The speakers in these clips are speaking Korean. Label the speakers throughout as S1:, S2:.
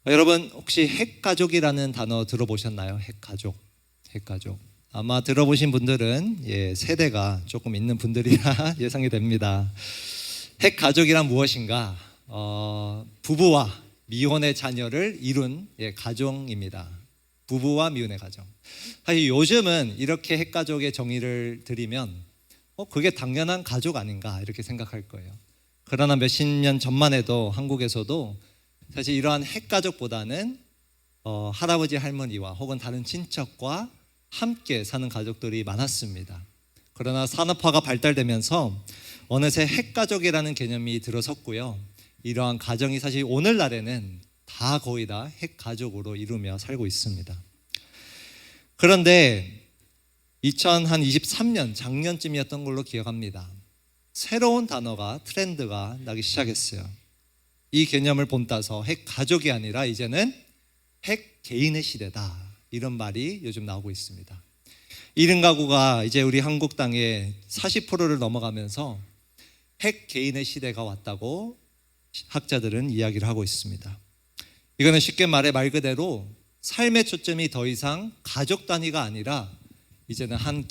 S1: 여러분 혹시 핵가족이라는 단어 들어보셨나요? 핵가족. 아마 들어보신 분들은 세대가 조금 있는 분들이라 예상이 됩니다. 핵가족이란 무엇인가? 부부와 미혼의 자녀를 이룬 가정입니다. 부부와 미혼의 가정. 사실 요즘은 이렇게 핵가족의 정의를 드리면 그게 당연한 가족 아닌가 이렇게 생각할 거예요. 그러나 몇십 년 전만 해도 한국에서도 사실 이러한 핵가족보다는 할아버지 할머니와 혹은 다른 친척과 함께 사는 가족들이 많았습니다. 그러나 산업화가 발달되면서 어느새 핵가족이라는 개념이 들어섰고요. 이러한 가정이 사실 오늘날에는 다 거의 다 핵가족으로 이루며 살고 있습니다. 그런데 2023년 작년쯤이었던 걸로 기억합니다. 새로운 단어가 트렌드가 나기 시작했어요. 이 개념을 본따서 핵가족이 아니라 이제는 핵개인의 시대다, 이런 말이 요즘 나오고 있습니다. 1인 가구가 이제 우리 한국 땅에 40%를 넘어가면서 핵개인의 시대가 왔다고 학자들은 이야기를 하고 있습니다. 이거는 쉽게 말해 말 그대로 삶의 초점이 더 이상 가족 단위가 아니라 이제는 한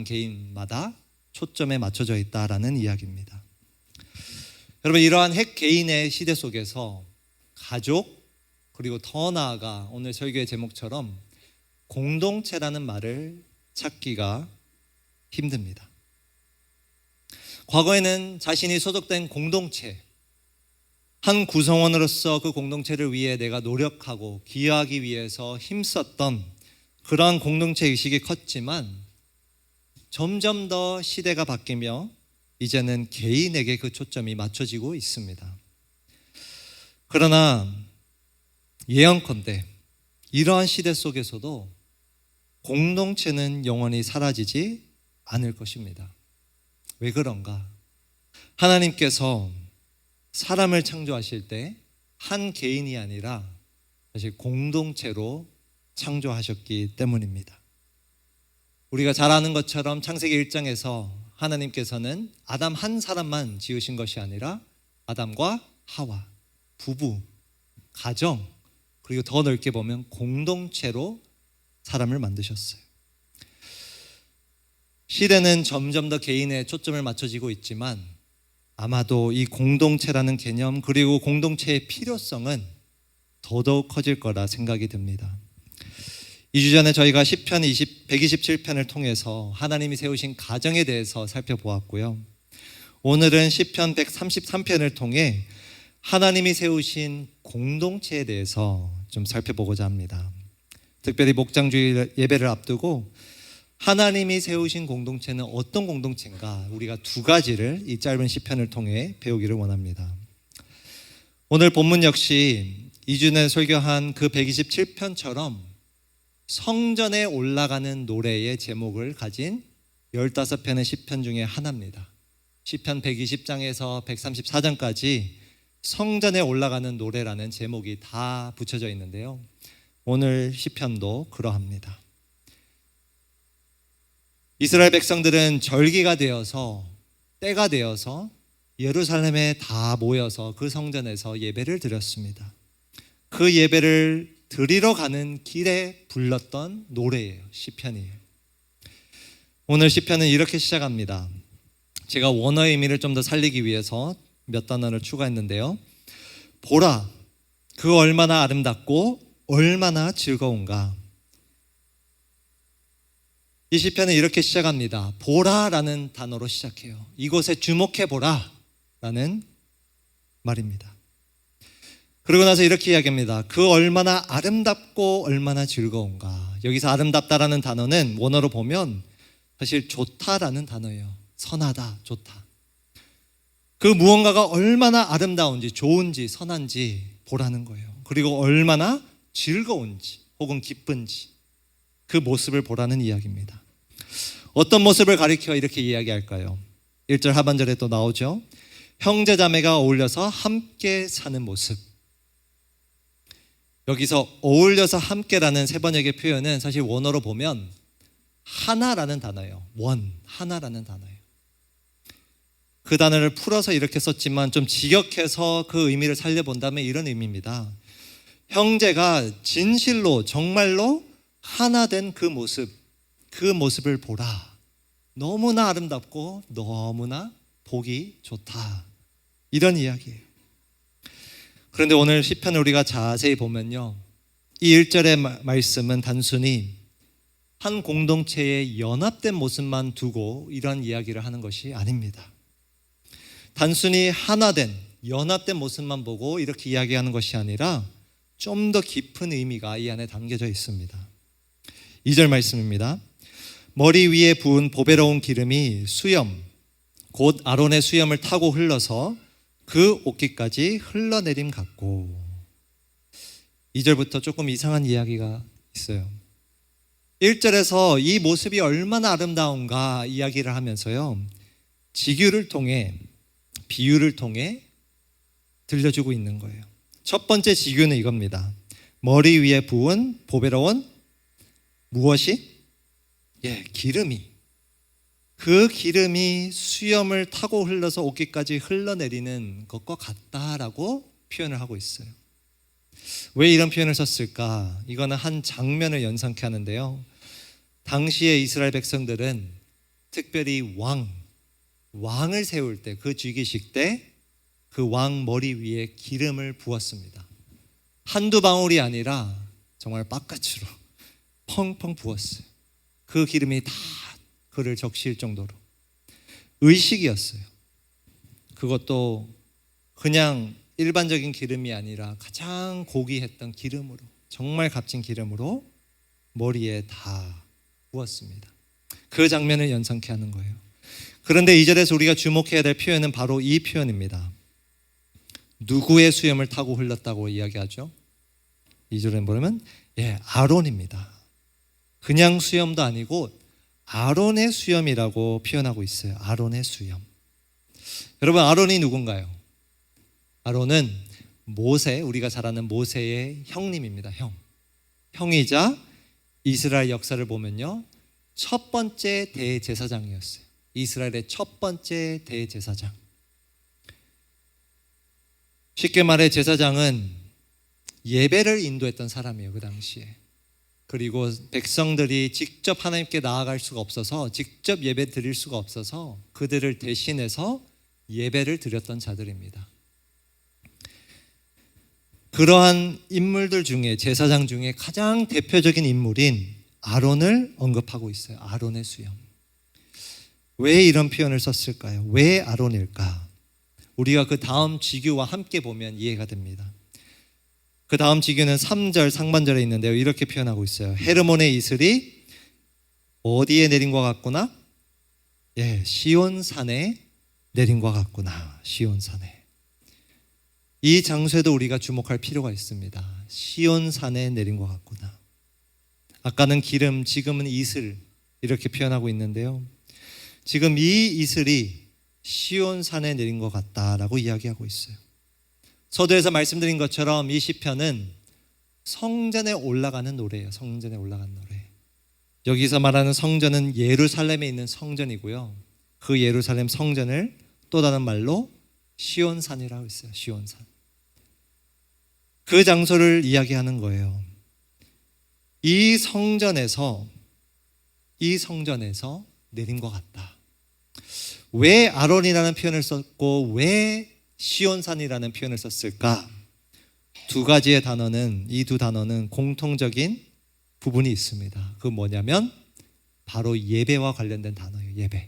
S1: 개인마다 초점에 맞춰져 있다라는 이야기입니다. 여러분, 이러한 핵개인의 시대 속에서 가족, 그리고 더 나아가 오늘 설교의 제목처럼 공동체라는 말을 찾기가 힘듭니다. 과거에는 자신이 소속된 공동체, 한 구성원으로서 그 공동체를 위해 내가 노력하고 기여하기 위해서 힘썼던 그러한 공동체 의식이 컸지만 점점 더 시대가 바뀌며 이제는 개인에게 그 초점이 맞춰지고 있습니다. 그러나 예언컨대 이러한 시대 속에서도 공동체는 영원히 사라지지 않을 것입니다. 왜 그런가? 하나님께서 사람을 창조하실 때 한 개인이 아니라 사실 공동체로 창조하셨기 때문입니다. 우리가 잘 아는 것처럼 창세기 1장에서 하나님께서는 아담 한 사람만 지으신 것이 아니라 아담과 하와, 부부, 가정, 그리고 더 넓게 보면 공동체로 사람을 만드셨어요. 시대는 점점 더 개인의 초점을 맞춰지고 있지만 아마도 이 공동체라는 개념, 그리고 공동체의 필요성은 더더욱 커질 거라 생각이 듭니다. 2주 전에 저희가 시편 127편을 통해서 하나님이 세우신 가정에 대해서 살펴보았고요. 오늘은 시편 133편을 통해 하나님이 세우신 공동체에 대해서 좀 살펴보고자 합니다. 특별히 목장주일 예배를 앞두고 하나님이 세우신 공동체는 어떤 공동체인가, 우리가 두 가지를 이 짧은 시편을 통해 배우기를 원합니다. 오늘 본문 역시 2주 전에 설교한 그 127편처럼 성전에 올라가는 노래의 제목을 가진 15편의 시편 중에 하나입니다. 시편 120장에서 134장까지 성전에 올라가는 노래라는 제목이 다 붙여져 있는데요. 오늘 시편도 그러합니다. 이스라엘 백성들은 절기가 되어서, 때가 되어서 예루살렘에 다 모여서 그 성전에서 예배를 드렸습니다. 그 예배를 드리러 가는 길에 불렀던 노래예요. 시편이에요. 오늘 시편은 이렇게 시작합니다. 제가 원어의 의미를 좀 더 살리기 위해서 몇 단어를 추가했는데요. 보라, 그 얼마나 아름답고 얼마나 즐거운가. 이 시편은 이렇게 시작합니다. 보라라는 단어로 시작해요. 이곳에 주목해보라 라는 말입니다. 그러고 나서 이렇게 이야기합니다. 그 얼마나 아름답고 얼마나 즐거운가. 여기서 아름답다라는 단어는 원어로 보면 사실 좋다라는 단어예요. 선하다, 좋다. 그 무언가가 얼마나 아름다운지, 좋은지, 선한지 보라는 거예요. 그리고 얼마나 즐거운지 혹은 기쁜지 그 모습을 보라는 이야기입니다. 어떤 모습을 가리켜 이렇게 이야기할까요? 1절 하반절에 또 나오죠. 형제자매가 어울려서 함께 사는 모습. 여기서 어울려서 함께라는 세 번역의 표현은 사실 원어로 보면 하나라는 단어예요. 하나라는 단어예요. 그 단어를 풀어서 이렇게 썼지만 좀 직역해서 그 의미를 살려본다면 이런 의미입니다. 형제가 진실로 정말로 하나 된 그 모습을 보라. 너무나 아름답고 너무나 보기 좋다. 이런 이야기예요. 그런데 오늘 시편을 우리가 자세히 보면요, 이 1절의 말씀은 단순히 한 공동체의 연합된 모습만 두고 이런 이야기를 하는 것이 아닙니다. 단순히 하나된 연합된 모습만 보고 이렇게 이야기하는 것이 아니라 좀 더 깊은 의미가 이 안에 담겨져 있습니다. 2절 말씀입니다. 머리 위에 부은 보배로운 기름이 수염, 곧 아론의 수염을 타고 흘러서 그 옷깃까지 흘러내림 같고. 2절부터 조금 이상한 이야기가 있어요. 1절에서 이 모습이 얼마나 아름다운가 이야기를 하면서요, 지규를 통해, 비유를 통해 들려주고 있는 거예요. 첫 번째 지규는 이겁니다. 머리 위에 부은 보배로운 무엇이? 기름이. 그 기름이 수염을 타고 흘러서 옷깃까지 흘러내리는 것과 같다라고 표현을 하고 있어요. 왜 이런 표현을 썼을까? 이거는 한 장면을 연상케 하는데요, 당시의 이스라엘 백성들은 특별히 왕을 세울 때, 그 주기식 때 그 왕 머리 위에 기름을 부었습니다. 한두 방울이 아니라 정말 바깥으로 펑펑 부었어요. 그 기름이 다 그를 적실 정도로. 의식이었어요. 그것도 그냥 일반적인 기름이 아니라 가장 고귀했던 기름으로, 정말 값진 기름으로 머리에 다 부었습니다. 그 장면을 연상케 하는 거예요. 그런데 2절에서 우리가 주목해야 될 표현은 바로 이 표현입니다. 누구의 수염을 타고 흘렀다고 이야기하죠? 2절에 보면 아론입니다. 그냥 수염도 아니고 아론의 수염이라고 표현하고 있어요. 아론의 수염. 여러분, 아론이 누군가요? 아론은 모세, 우리가 잘 아는 모세의 형님입니다. 형이자 이스라엘 역사를 보면요, 첫 번째 대제사장이었어요. 이스라엘의 첫 번째 대제사장. 쉽게 말해 제사장은 예배를 인도했던 사람이에요, 그 당시에. 그리고 백성들이 직접 하나님께 나아갈 수가 없어서, 직접 예배 드릴 수가 없어서 그들을 대신해서 예배를 드렸던 자들입니다. 그러한 인물들 중에, 제사장 중에 가장 대표적인 인물인 아론을 언급하고 있어요. 아론의 수염. 왜 이런 표현을 썼을까요? 왜 아론일까? 우리가 그 다음 지규와 함께 보면 이해가 됩니다. 그 다음 지규는 3절 상반절에 있는데요, 이렇게 표현하고 있어요. 헤르몬의 이슬이 어디에 내린 것 같구나? 시온산에 내린 것 같구나. 시온산에. 이 장소에도 우리가 주목할 필요가 있습니다. 시온산에 내린 것 같구나. 아까는 기름, 지금은 이슬, 이렇게 표현하고 있는데요, 지금 이 이슬이 시온산에 내린 것 같다라고 이야기하고 있어요. 서두에서 말씀드린 것처럼 이 시편은 성전에 올라가는 노래예요. 성전에 올라가는 노래. 여기서 말하는 성전은 예루살렘에 있는 성전이고요, 그 예루살렘 성전을 또 다른 말로 시온산이라고 있어요. 시온산. 그 장소를 이야기하는 거예요. 이 성전에서 내린 것 같다. 왜 아론이라는 표현을 썼고 왜 시온산이라는 표현을 썼을까? 두 가지의 단어는, 이 두 단어는 공통적인 부분이 있습니다. 그 뭐냐면 바로 예배와 관련된 단어예요. 예배.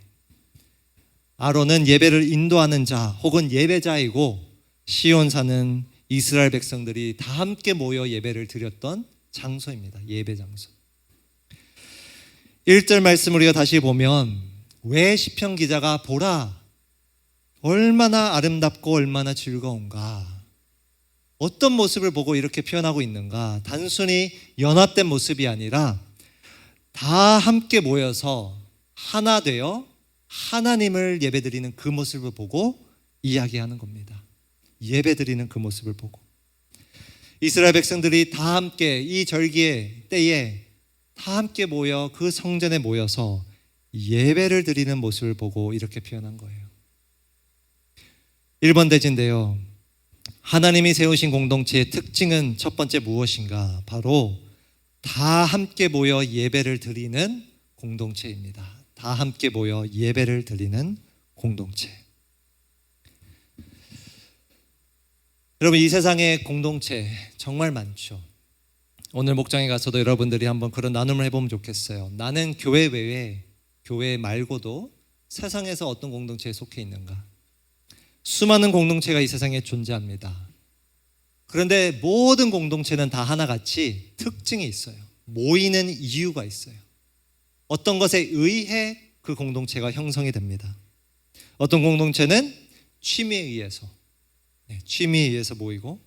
S1: 아론은 예배를 인도하는 자 혹은 예배자이고, 시온산은 이스라엘 백성들이 다 함께 모여 예배를 드렸던 장소입니다. 예배 장소. 1절 말씀 우리가 다시 보면, 왜 시편 기자가 보라, 얼마나 아름답고 얼마나 즐거운가, 어떤 모습을 보고 이렇게 표현하고 있는가? 단순히 연합된 모습이 아니라 다 함께 모여서 하나 되어 하나님을 예배드리는 그 모습을 보고 이야기하는 겁니다. 예배드리는 그 모습을 보고, 이스라엘 백성들이 다 함께 이 절기의 때에 다 함께 모여 그 성전에 모여서 예배를 드리는 모습을 보고 이렇게 표현한 거예요. 1번 대지인데요, 하나님이 세우신 공동체의 특징은 첫 번째 무엇인가? 바로 다 함께 모여 예배를 드리는 공동체입니다. 다 함께 모여 예배를 드리는 공동체. 여러분, 이 세상에 공동체 정말 많죠. 오늘 목장에 가서도 여러분들이 한번 그런 나눔을 해보면 좋겠어요. 나는 교회 외에, 교회 말고도 세상에서 어떤 공동체에 속해 있는가? 수많은 공동체가 이 세상에 존재합니다. 그런데 모든 공동체는 다 하나같이 특징이 있어요. 모이는 이유가 있어요. 어떤 것에 의해 그 공동체가 형성이 됩니다. 어떤 공동체는 취미에 의해서, 취미에 의해서 모이고,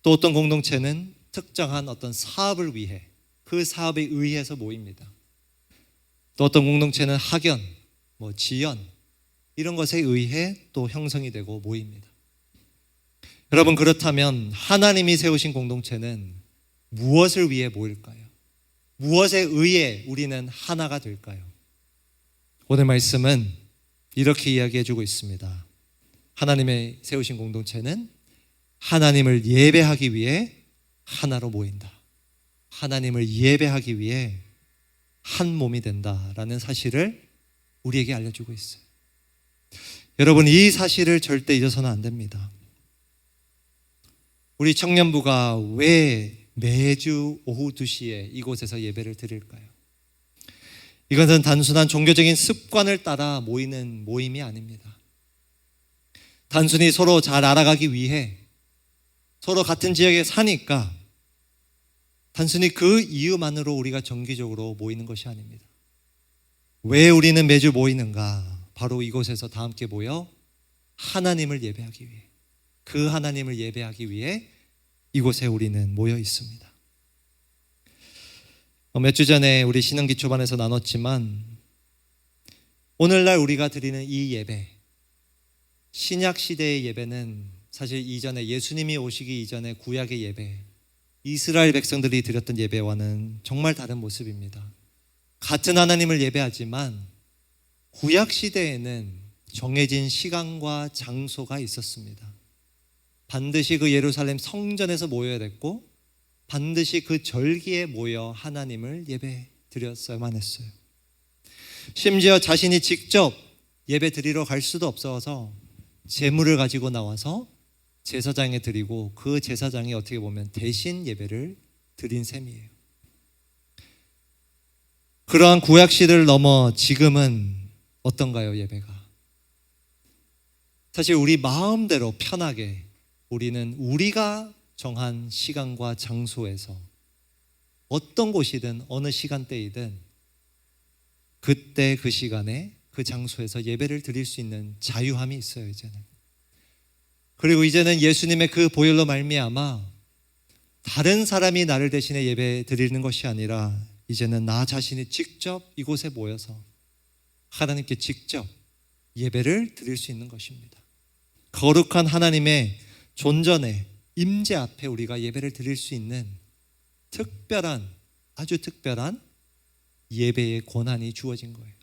S1: 또 어떤 공동체는 특정한 어떤 사업을 위해, 그 사업에 의해서 모입니다. 또 어떤 공동체는 학연, 지연, 이런 것에 의해 또 형성이 되고 모입니다. 여러분, 그렇다면 하나님이 세우신 공동체는 무엇을 위해 모일까요? 무엇에 의해 우리는 하나가 될까요? 오늘 말씀은 이렇게 이야기해 주고 있습니다. 하나님의 세우신 공동체는 하나님을 예배하기 위해 하나로 모인다. 하나님을 예배하기 위해 한 몸이 된다라는 사실을 우리에게 알려주고 있어요. 여러분, 이 사실을 절대 잊어서는 안 됩니다. 우리 청년부가 왜 매주 오후 2시에 이곳에서 예배를 드릴까요? 이것은 단순한 종교적인 습관을 따라 모이는 모임이 아닙니다. 단순히 서로 잘 알아가기 위해, 서로 같은 지역에 사니까 단순히 그 이유만으로 우리가 정기적으로 모이는 것이 아닙니다. 왜 우리는 매주 모이는가? 바로 이곳에서 다 함께 모여 하나님을 예배하기 위해, 그 하나님을 예배하기 위해 이곳에 우리는 모여 있습니다. 몇 주 전에 우리 신흥기초반에서 나눴지만, 오늘날 우리가 드리는 이 예배, 신약 시대의 예배는 사실 이전에 예수님이 오시기 이전에 구약의 예배, 이스라엘 백성들이 드렸던 예배와는 정말 다른 모습입니다. 같은 하나님을 예배하지만 구약 시대에는 정해진 시간과 장소가 있었습니다. 반드시 그 예루살렘 성전에서 모여야 됐고, 반드시 그 절기에 모여 하나님을 예배 드렸어야만 했어요. 심지어 자신이 직접 예배 드리러 갈 수도 없어서 제물을 가지고 나와서 제사장에 드리고, 그 제사장이 어떻게 보면 대신 예배를 드린 셈이에요. 그러한 구약 시대를 넘어 지금은 어떤가요, 예배가? 사실 우리 마음대로 편하게 우리는 우리가 정한 시간과 장소에서 어떤 곳이든 어느 시간대이든 그때 그 시간에 그 장소에서 예배를 드릴 수 있는 자유함이 있어요, 이제는. 그리고 이제는 예수님의 그 보혈로 말미암아 다른 사람이 나를 대신해 예배 드리는 것이 아니라 이제는 나 자신이 직접 이곳에 모여서 하나님께 직접 예배를 드릴 수 있는 것입니다. 거룩한 하나님의 존전의 임재 앞에 우리가 예배를 드릴 수 있는 특별한, 아주 특별한 예배의 권한이 주어진 거예요.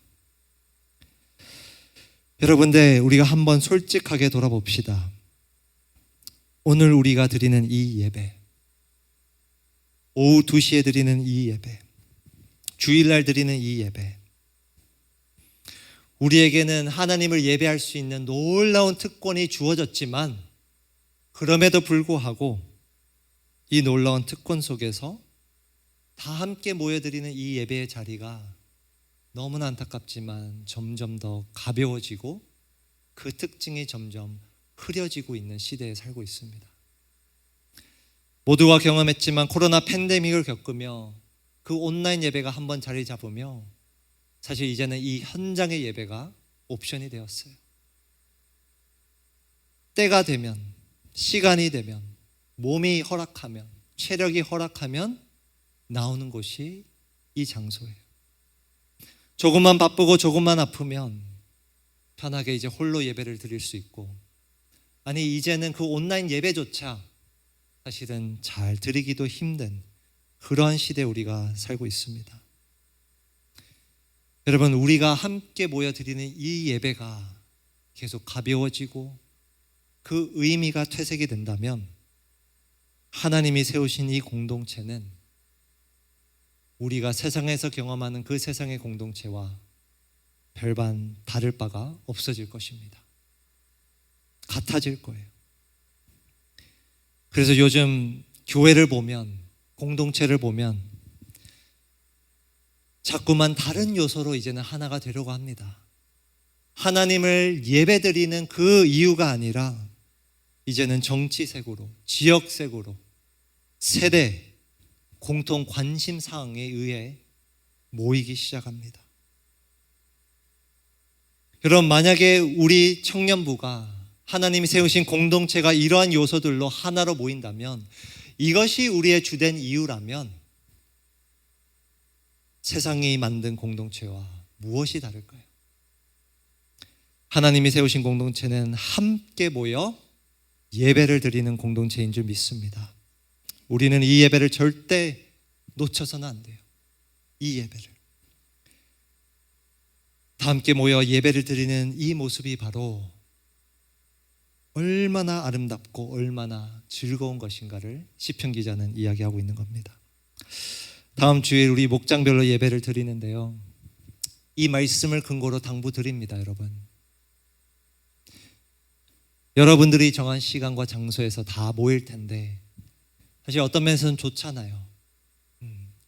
S1: 여러분들, 우리가 한번 솔직하게 돌아봅시다. 오늘 우리가 드리는 이 예배, 오후 2시에 드리는 이 예배, 주일날 드리는 이 예배, 우리에게는 하나님을 예배할 수 있는 놀라운 특권이 주어졌지만, 그럼에도 불구하고 이 놀라운 특권 속에서 다 함께 모여드리는 이 예배의 자리가 너무나 안타깝지만 점점 더 가벼워지고 그 특징이 점점 흐려지고 있는 시대에 살고 있습니다. 모두가 경험했지만 코로나 팬데믹을 겪으며 그 온라인 예배가 한번 자리 잡으며 사실 이제는 이 현장의 예배가 옵션이 되었어요. 때가 되면, 시간이 되면, 몸이 허락하면, 체력이 허락하면 나오는 곳이 이 장소예요. 조금만 바쁘고 조금만 아프면 편하게 이제 홀로 예배를 드릴 수 있고, 아니 이제는 그 온라인 예배조차 사실은 잘 드리기도 힘든 그러한 시대에 우리가 살고 있습니다. 여러분, 우리가 함께 모여 드리는 이 예배가 계속 가벼워지고 그 의미가 퇴색이 된다면 하나님이 세우신 이 공동체는 우리가 세상에서 경험하는 그 세상의 공동체와 별반 다를 바가 없어질 것입니다. 같아질 거예요. 그래서 요즘 교회를 보면, 공동체를 보면 자꾸만 다른 요소로 이제는 하나가 되려고 합니다. 하나님을 예배드리는 그 이유가 아니라 이제는 정치색으로, 지역색으로, 세대, 공통 관심 사항에 의해 모이기 시작합니다. 여러분, 만약에 우리 청년부가 하나님이 세우신 공동체가 이러한 요소들로 하나로 모인다면, 이것이 우리의 주된 이유라면 세상이 만든 공동체와 무엇이 다를까요? 하나님이 세우신 공동체는 함께 모여 예배를 드리는 공동체인 줄 믿습니다. 우리는 이 예배를 절대 놓쳐서는 안 돼요. 이 예배를. 다 함께 모여 예배를 드리는 이 모습이 바로 얼마나 아름답고 얼마나 즐거운 것인가를 시편 기자는 이야기하고 있는 겁니다. 다음 주일 우리 목장별로 예배를 드리는데요, 이 말씀을 근거로 당부드립니다. 여러분들이 정한 시간과 장소에서 다 모일 텐데, 사실 어떤 면에서는 좋잖아요.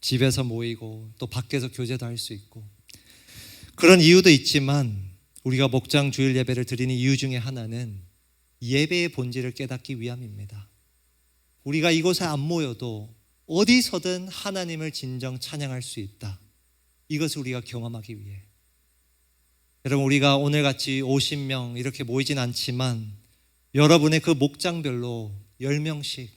S1: 집에서 모이고 또 밖에서 교제도 할 수 있고 그런 이유도 있지만, 우리가 목장 주일 예배를 드리는 이유 중에 하나는 예배의 본질을 깨닫기 위함입니다. 우리가 이곳에 안 모여도 어디서든 하나님을 진정 찬양할 수 있다, 이것을 우리가 경험하기 위해. 여러분, 우리가 오늘같이 50명 이렇게 모이진 않지만 여러분의 그 목장별로 10명씩,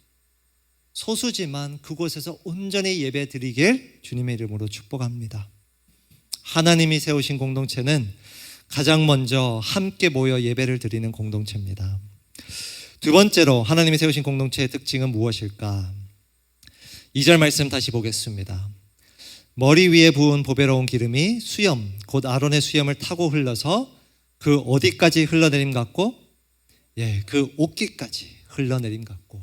S1: 소수지만 그곳에서 온전히 예배 드리길 주님의 이름으로 축복합니다. 하나님이 세우신 공동체는 가장 먼저 함께 모여 예배를 드리는 공동체입니다. 두 번째로 하나님이 세우신 공동체의 특징은 무엇일까? 2절 말씀 다시 보겠습니다. 머리 위에 부은 보배로운 기름이 수염, 곧 아론의 수염을 타고 흘러서 그 어디까지 흘러내림 같고, 그 옷깃까지 흘러내림 같고.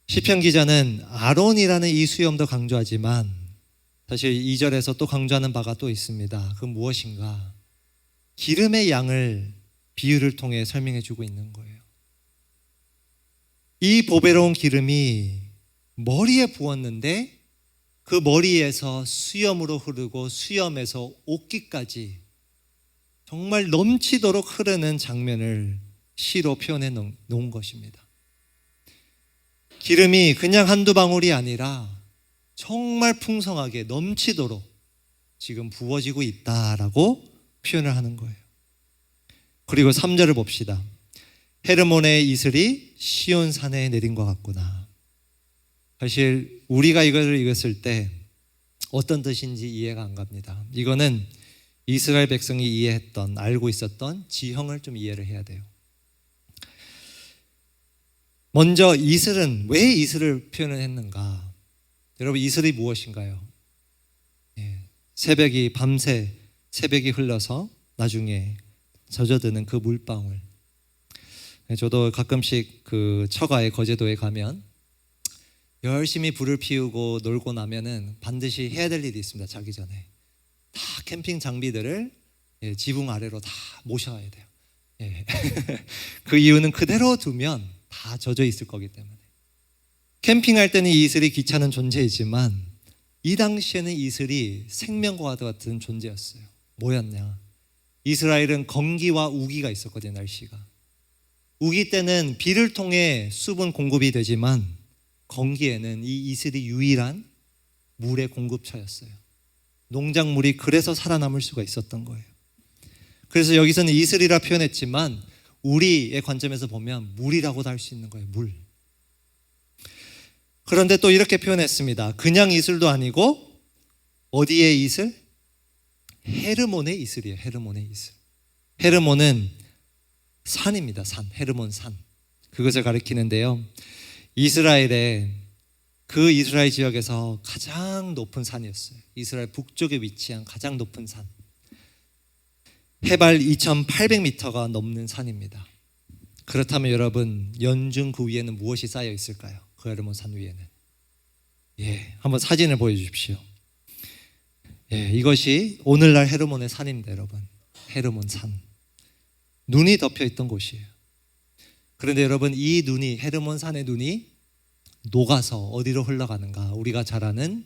S1: 시편 기자는 아론이라는 이 수염도 강조하지만 사실 2절에서 또 강조하는 바가 또 있습니다. 그 무엇인가? 기름의 양을 비유를 통해 설명해 주고 있는 거예요. 이 보배로운 기름이 머리에 부었는데 그 머리에서 수염으로 흐르고 수염에서 옷깃까지 정말 넘치도록 흐르는 장면을 시로 표현해 놓은 것입니다. 기름이 그냥 한두 방울이 아니라 정말 풍성하게 넘치도록 지금 부어지고 있다라고 표현을 하는 거예요. 그리고 3절을 봅시다. 헤르몬의 이슬이 시온산에 내린 것 같구나. 사실 우리가 이걸 읽었을 때 어떤 뜻인지 이해가 안 갑니다. 이거는 이스라엘 백성이 이해했던, 알고 있었던 지형을 좀 이해를 해야 돼요. 먼저 이슬은 왜 이슬을 표현을 했는가? 여러분, 이슬이 무엇인가요? 새벽이, 밤새 새벽이 흘러서 나중에 젖어드는 그 물방울. 저도 가끔씩 그 처가에, 거제도에 가면 열심히 불을 피우고 놀고 나면은 반드시 해야 될 일이 있습니다. 자기 전에 다 캠핑 장비들을 지붕 아래로 다 모셔야 돼요. 그 이유는 그대로 두면 다 젖어 있을 거기 때문에. 캠핑할 때는 이 이슬이 귀찮은 존재이지만 이 당시에는 이슬이 생명과 같은 존재였어요. 뭐였냐? 이스라엘은 건기와 우기가 있었거든요. 날씨가. 우기 때는 비를 통해 수분 공급이 되지만 건기에는 이 이슬이 유일한 물의 공급처였어요. 농작물이 그래서 살아남을 수가 있었던 거예요. 그래서 여기서는 이슬이라 표현했지만 우리의 관점에서 보면 물이라고도 할 수 있는 거예요. 물. 그런데 또 이렇게 표현했습니다. 그냥 이슬도 아니고 어디의 이슬? 헤르몬의 이슬이에요. 헤르몬의 이슬. 헤르몬은 산입니다. 산. 헤르몬 산. 그것을 가리키는데요, 이스라엘의 그 이스라엘 지역에서 가장 높은 산이었어요. 이스라엘 북쪽에 위치한 가장 높은 산. 해발 2,800m가 넘는 산입니다. 그렇다면 여러분, 연중 그 위에는 무엇이 쌓여 있을까요? 그 헤르몬 산 위에는. 한번 사진을 보여주십시오. 이것이 오늘날 헤르몬의 산입니다, 여러분. 헤르몬 산. 눈이 덮여 있던 곳이에요. 그런데 여러분, 이 눈이, 헤르몬 산의 눈이 녹아서 어디로 흘러가는가? 우리가 잘 아는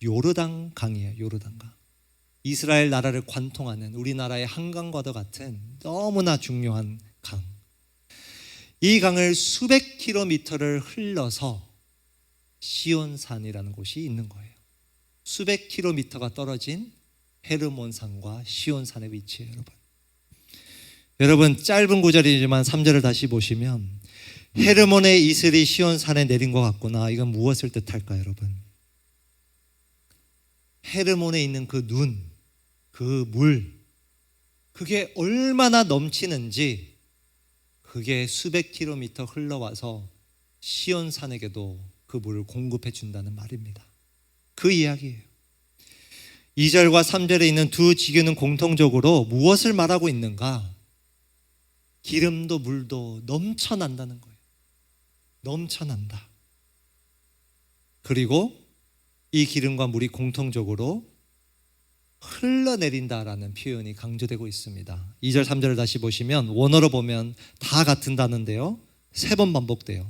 S1: 요르단 강이에요. 요르단 강. 이스라엘 나라를 관통하는 우리나라의 한강과도 같은 너무나 중요한 강. 이 강을 수백 킬로미터를 흘러서 시온산이라는 곳이 있는 거예요. 수백 킬로미터가 떨어진 헤르몬산과 시온산의 위치에 여러분 짧은 구절이지만 3절을 다시 보시면 헤르몬의 이슬이 시온산에 내린 것 같구나. 이건 무엇을 뜻할까요, 여러분? 헤르몬에 있는 그 눈, 그 물, 그게 얼마나 넘치는지 그게 수백 킬로미터 흘러와서 시온산에게도 그 물을 공급해 준다는 말입니다. 그 이야기예요. 2절과 3절에 있는 두 지교는 공통적으로 무엇을 말하고 있는가? 기름도 물도 넘쳐난다는 거예요. 넘쳐난다. 그리고 이 기름과 물이 공통적으로 흘러내린다라는 표현이 강조되고 있습니다. 2절 3절을 다시 보시면 원어로 보면 다 같은 단어인데요, 3번 반복돼요.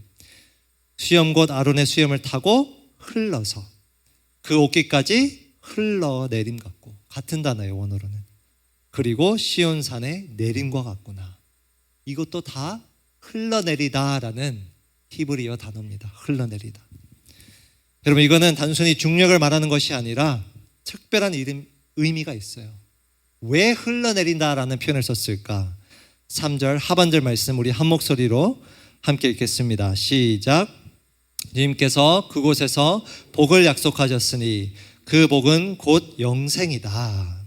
S1: 수염 곧 아론의 수염을 타고 흘러서 그 옷깃까지 흘러내림 같고, 같은 단어예요, 원어로는. 그리고 시온산의 내림과 같구나. 이것도 다 흘러내리다라는 히브리어 단어입니다. 흘러내리다. 여러분, 이거는 단순히 중력을 말하는 것이 아니라 특별한 의미가 있어요. 왜 흘러내린다라는 표현을 썼을까? 3절 하반절 말씀 우리 한 목소리로 함께 읽겠습니다. 시작. 주님께서 그곳에서 복을 약속하셨으니 그 복은 곧 영생이다.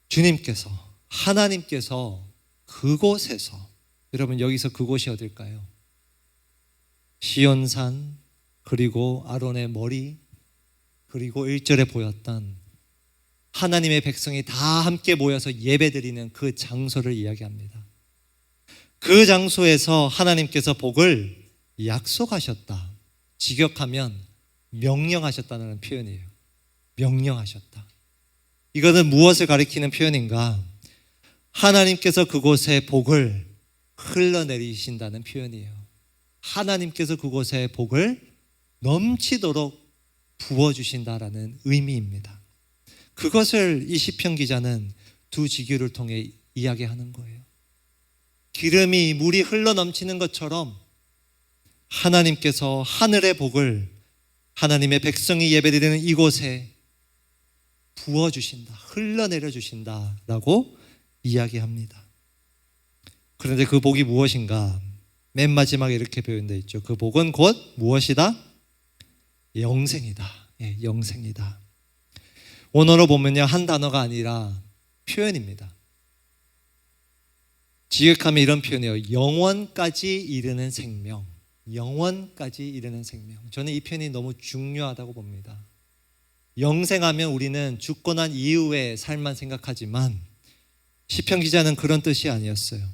S1: 주님께서, 하나님께서 그곳에서, 여러분 여기서 그곳이 어딜까요? 시온산, 그리고 아론의 머리, 그리고 1절에 보였던 하나님의 백성이 다 함께 모여서 예배드리는 그 장소를 이야기합니다. 그 장소에서 하나님께서 복을 약속하셨다. 직역하면 명령하셨다는 표현이에요. 명령하셨다. 이거는 무엇을 가리키는 표현인가? 하나님께서 그곳에 복을 흘러내리신다는 표현이에요. 하나님께서 그곳에 복을 넘치도록 부어주신다라는 의미입니다. 그것을 이 시편 기자는 두 지교를 통해 이야기하는 거예요. 기름이, 물이 흘러넘치는 것처럼 하나님께서 하늘의 복을 하나님의 백성이 예배드리는 이곳에 부어주신다, 흘러내려 주신다라고 이야기합니다. 그런데 그 복이 무엇인가? 맨 마지막에 이렇게 표현되어 있죠. 그 복은 곧 무엇이다? 영생이다. 영생이다. 원어로 보면요, 한 단어가 아니라 표현입니다. 지극하면 이런 표현이에요. 영원까지 이르는 생명. 영원까지 이르는 생명. 저는 이 표현이 너무 중요하다고 봅니다. 영생하면 우리는 죽고 난 이후의 삶만 생각하지만 시편 기자는 그런 뜻이 아니었어요.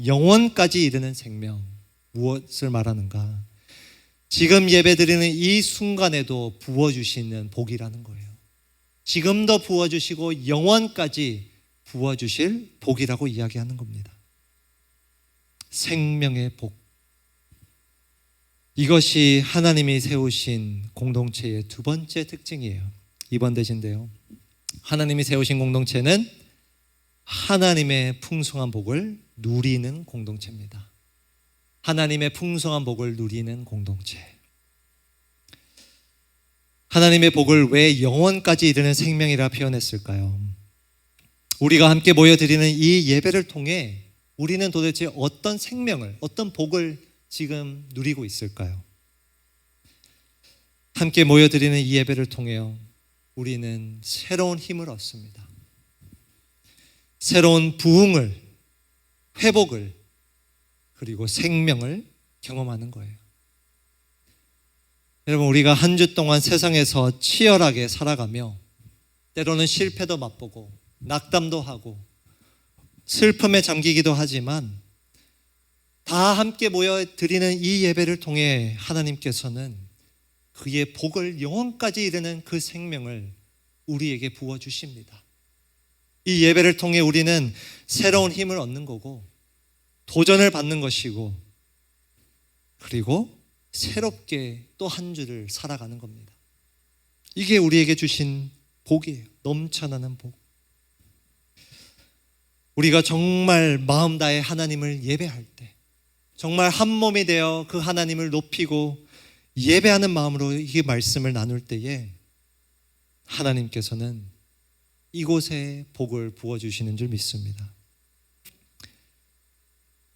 S1: 영원까지 이르는 생명. 무엇을 말하는가? 지금 예배드리는 이 순간에도 부어주시는 복이라는 거예요. 지금도 부어주시고 영원까지 부어주실 복이라고 이야기하는 겁니다. 생명의 복. 이것이 하나님이 세우신 공동체의 두 번째 특징이에요. 2번 대신데요, 하나님이 세우신 공동체는 하나님의 풍성한 복을 누리는 공동체입니다. 하나님의 풍성한 복을 누리는 공동체. 하나님의 복을 왜 영원까지 이르는 생명이라 표현했을까요? 우리가 함께 모여드리는 이 예배를 통해 우리는 도대체 어떤 생명을, 어떤 복을 지금 누리고 있을까요? 함께 모여드리는 이 예배를 통해요, 우리는 새로운 힘을 얻습니다. 새로운 부흥을, 회복을, 그리고 생명을 경험하는 거예요. 여러분, 우리가 한 주 동안 세상에서 치열하게 살아가며 때로는 실패도 맛보고 낙담도 하고 슬픔에 잠기기도 하지만 다 함께 모여 드리는 이 예배를 통해 하나님께서는 그의 복을 영원까지 이르는 그 생명을 우리에게 부어주십니다. 이 예배를 통해 우리는 새로운 힘을 얻는 거고, 도전을 받는 것이고, 그리고 새롭게 또 한 주를 살아가는 겁니다. 이게 우리에게 주신 복이에요. 넘쳐나는 복. 우리가 정말 마음 다해 하나님을 예배할 때, 정말 한 몸이 되어 그 하나님을 높이고 예배하는 마음으로 이 말씀을 나눌 때에 하나님께서는 이곳에 복을 부어주시는 줄 믿습니다.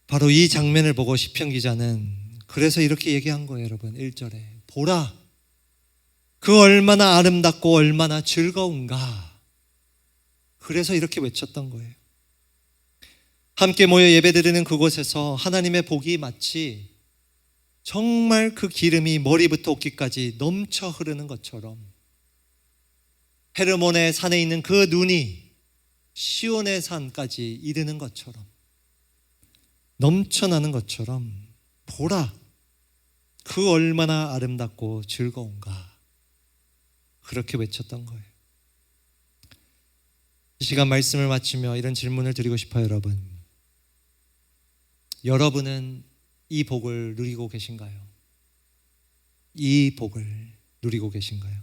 S1: 바로 이 장면을 보고 시편 기자는 그래서 이렇게 얘기한 거예요, 여러분. 1절에 보라, 그 얼마나 아름답고 얼마나 즐거운가. 그래서 이렇게 외쳤던 거예요. 함께 모여 예배드리는 그곳에서 하나님의 복이 마치 정말 그 기름이 머리부터 옷깃까지 넘쳐 흐르는 것처럼, 헤르몬의 산에 있는 그 눈이 시온의 산까지 이르는 것처럼, 넘쳐나는 것처럼, 보라, 그 얼마나 아름답고 즐거운가. 그렇게 외쳤던 거예요. 이 시간 말씀을 마치며 이런 질문을 드리고 싶어요, 여러분. 여러분은 이 복을 누리고 계신가요? 이 복을 누리고 계신가요?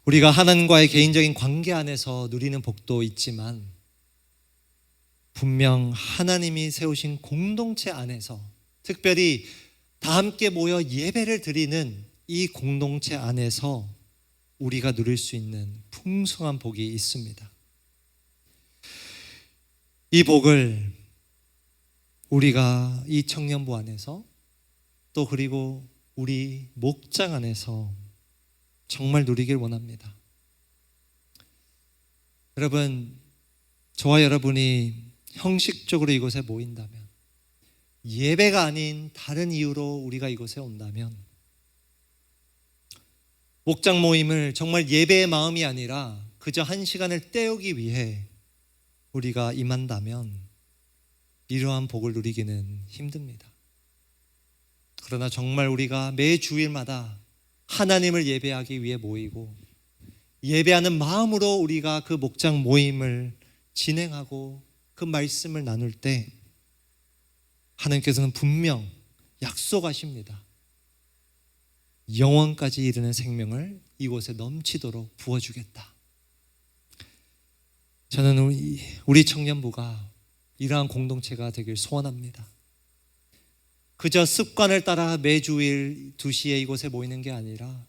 S1: 우리가 하나님과의 개인적인 관계 안에서 누리는 복도 있지만, 분명 하나님이 세우신 공동체 안에서, 특별히 다 함께 모여 예배를 드리는 이 공동체 안에서 우리가 누릴 수 있는 풍성한 복이 있습니다. 이 복을 우리가 이 청년부 안에서, 또 그리고 우리 목장 안에서 정말 누리길 원합니다. 여러분, 저와 여러분이 형식적으로 이곳에 모인다면, 예배가 아닌 다른 이유로 우리가 이곳에 온다면, 목장 모임을 정말 예배의 마음이 아니라 그저 한 시간을 때우기 위해 우리가 임한다면 이러한 복을 누리기는 힘듭니다. 그러나 정말 우리가 매 주일마다 하나님을 예배하기 위해 모이고 예배하는 마음으로 우리가 그 목장 모임을 진행하고 그 말씀을 나눌 때 하나님께서는 분명 약속하십니다. 영원까지 이르는 생명을 이곳에 넘치도록 부어주겠다. 저는 우리 청년부가 이러한 공동체가 되길 소원합니다. 그저 습관을 따라 매주일 2시에 이곳에 모이는 게 아니라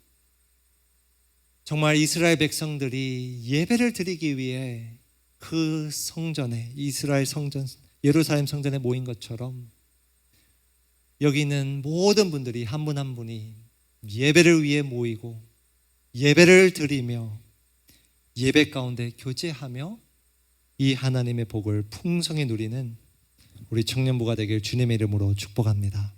S1: 정말 이스라엘 백성들이 예배를 드리기 위해 그 성전에, 이스라엘 성전, 예루살렘 성전에 모인 것처럼 여기 있는 모든 분들이 한 분 한 분이 예배를 위해 모이고 예배를 드리며 예배 가운데 교제하며 이 하나님의 복을 풍성히 누리는 우리 청년부가 되길 주님의 이름으로 축복합니다.